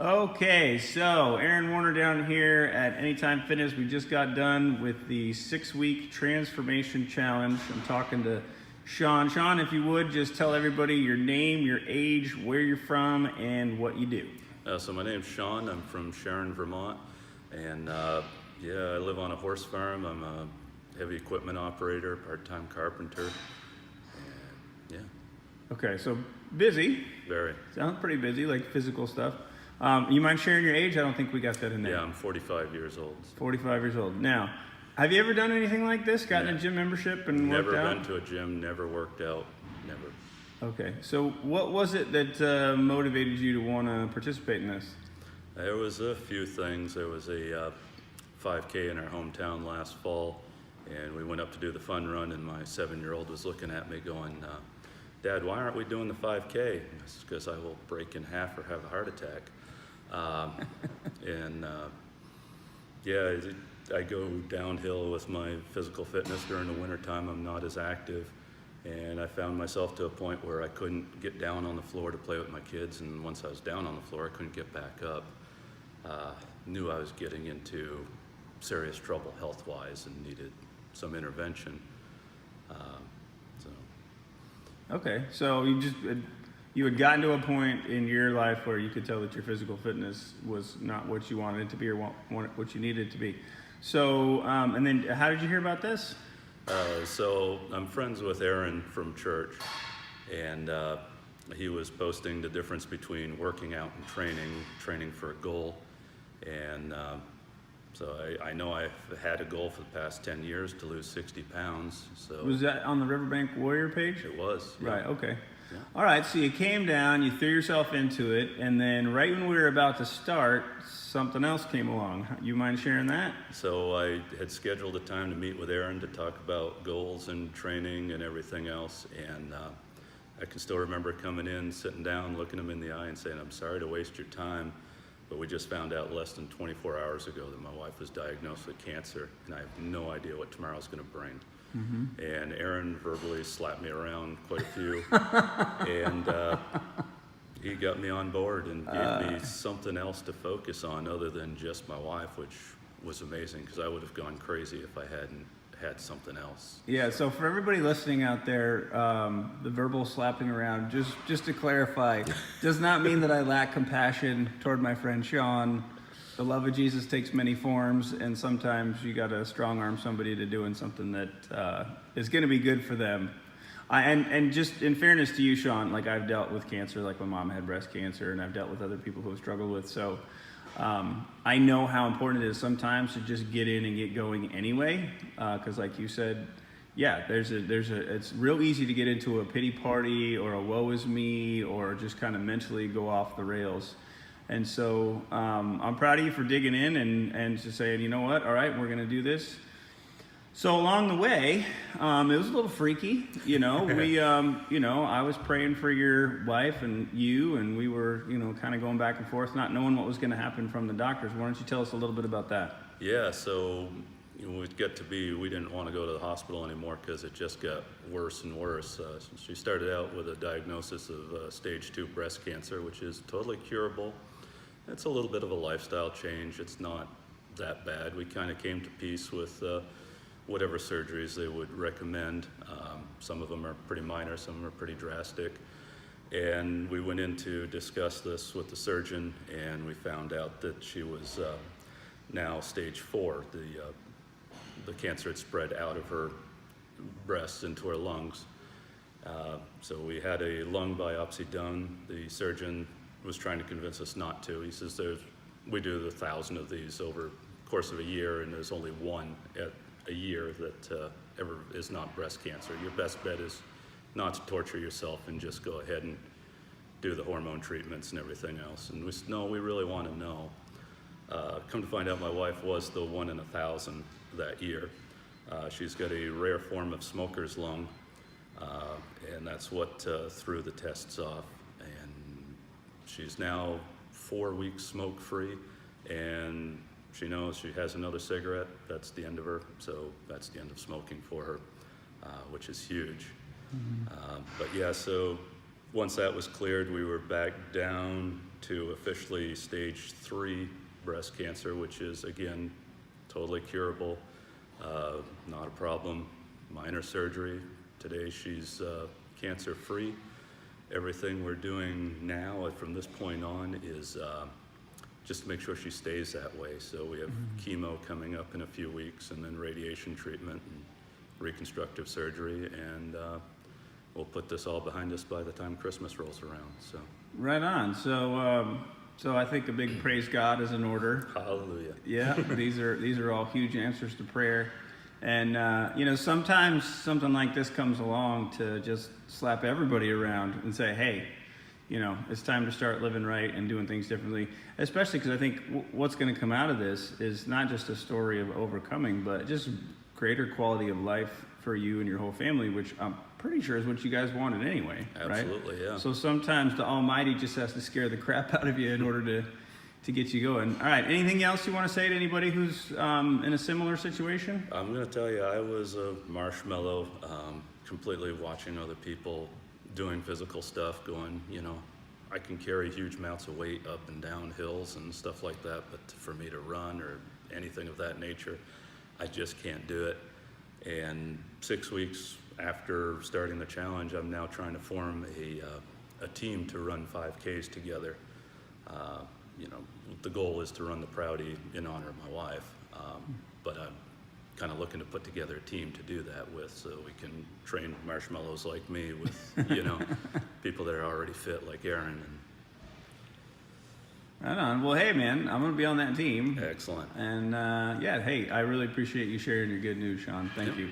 Okay, so Aaron Warner down here at Anytime Fitness. We just got done with the 6-week transformation challenge. I'm talking to Sean. Sean, if you would, just tell everybody your name, your age, where you're from, and what you do. So my name's Sean. I'm from Sharon, Vermont, and I live on a horse farm. I'm a heavy equipment operator, part-time carpenter, and yeah. Okay, so busy. Very. Sounds pretty busy, like physical stuff. You mind sharing your age? I don't think we got that in there. Yeah, I'm 45 years old. 45 years old. Now, have you ever done anything like this? Gotten a gym membership and worked out? Never been to a gym, never worked out, never. Okay, so what was it that motivated you to want to participate in this? There was a few things. There was a 5K in our hometown last fall, and we went up to do the fun run, and my 7-year-old was looking at me going, Dad, why aren't we doing the 5K? It's because I will break in half or have a heart attack. I go downhill with my physical fitness during the wintertime. I'm not as active, and I found myself to a point where I couldn't get down on the floor to play with my kids, and once I was down on the floor, I couldn't get back up. Knew I was getting into serious trouble health-wise and needed some intervention. Okay, so you had gotten to a point in your life where you could tell that your physical fitness was not what you wanted it to be or what you needed it to be. So, and then how did you hear about this? So I'm friends with Aaron from church, and he was posting the difference between working out and training for a goal. And so I know I've had a goal for the past 10 years to lose 60 pounds. So was that on the Riverbank Warrior page? It was. Yeah. Right, okay. Yeah. All right, so you came down, you threw yourself into it, and then right when we were about to start, something else came along. You mind sharing that? So I had scheduled a time to meet with Aaron to talk about goals and training and everything else, and I can still remember coming in, sitting down, looking him in the eye and saying, I'm sorry to waste your time, but we just found out less than 24 hours ago that my wife was diagnosed with cancer, and I have no idea what tomorrow's going to bring. Mm-hmm. And Aaron verbally slapped me around quite a few, and he got me on board and gave me something else to focus on other than just my wife, which was amazing because I would have gone crazy if I hadn't had something else. Yeah, so for everybody listening out there, the verbal slapping around, just to clarify, does not mean that I lack compassion toward my friend Sean. The love of Jesus takes many forms, and sometimes you got to strong arm somebody to doing something that is going to be good for them. And just in fairness to you, Sean, like I've dealt with cancer, like my mom had breast cancer, and I've dealt with other people who have struggled with. So I know how important it is sometimes to just get in and get going anyway, because like you said, yeah, it's real easy to get into a pity party or a woe is me or just kind of mentally go off the rails. And so I'm proud of you for digging in and just saying, you know what, all right, we're going to do this. So along the way, it was a little freaky, I was praying for your wife and you, and we were, kind of going back and forth, not knowing what was going to happen from the doctors. Why don't you tell us a little bit about that? Yeah, so we didn't want to go to the hospital anymore because it just got worse and worse. She started out with a diagnosis of stage 2 breast cancer, which is totally curable. It's a little bit of a lifestyle change. It's not that bad. We kind of came to peace with whatever surgeries they would recommend. Some of them are pretty minor, some of them are pretty drastic. And we went in to discuss this with the surgeon, and we found out that she was now stage 4. The cancer had spread out of her breasts into her lungs. So we had a lung biopsy done. The surgeon was trying to convince us not to. He says we do 1,000 of these over the course of a year, and there's only one at a year that ever is not breast cancer. Your best bet is not to torture yourself and just go ahead and do the hormone treatments and everything else. And we said, no, we really want to know. Come to find out, my wife was the 1 in 1,000 that year. She's got a rare form of smoker's lung, and that's what threw the tests off. And she's now 4 weeks smoke-free, and she knows she has another cigarette, that's the end of her, so that's the end of smoking for her, which is huge. Mm-hmm. But yeah, so once that was cleared, we were back down to officially stage 3 breast cancer, which is, again, totally curable, not a problem, minor surgery. Today she's cancer-free. Everything we're doing now from this point on is just to make sure she stays that way. So we have chemo coming up in a few weeks, and then radiation treatment and reconstructive surgery, and we'll put this all behind us by the time Christmas rolls around. So Right on. So I think a big praise God is in order. hallelujah. Yeah, these are all huge answers to prayer. And sometimes something like this comes along to just slap everybody around and say, hey, it's time to start living right and doing things differently. Especially because I think what's going to come out of this is not just a story of overcoming, but just greater quality of life for you and your whole family, which I'm pretty sure is what you guys wanted anyway, right? Absolutely, yeah. So sometimes the Almighty just has to scare the crap out of you in order to get you going. All right, anything else you want to say to anybody who's in a similar situation? I'm going to tell you, I was a marshmallow, completely watching other people doing physical stuff, going, I can carry huge amounts of weight up and down hills and stuff like that, but for me to run or anything of that nature, I just can't do it. And 6 weeks after starting the challenge, I'm now trying to form a team to run 5Ks together. The goal is to run the Proudy in honor of my wife, but I'm kind of looking to put together a team to do that with, so we can train marshmallows like me with, people that are already fit like Aaron. Right on. Well, hey, man, I'm going to be on that team. Excellent. And hey, I really appreciate you sharing your good news, Sean. Thank you.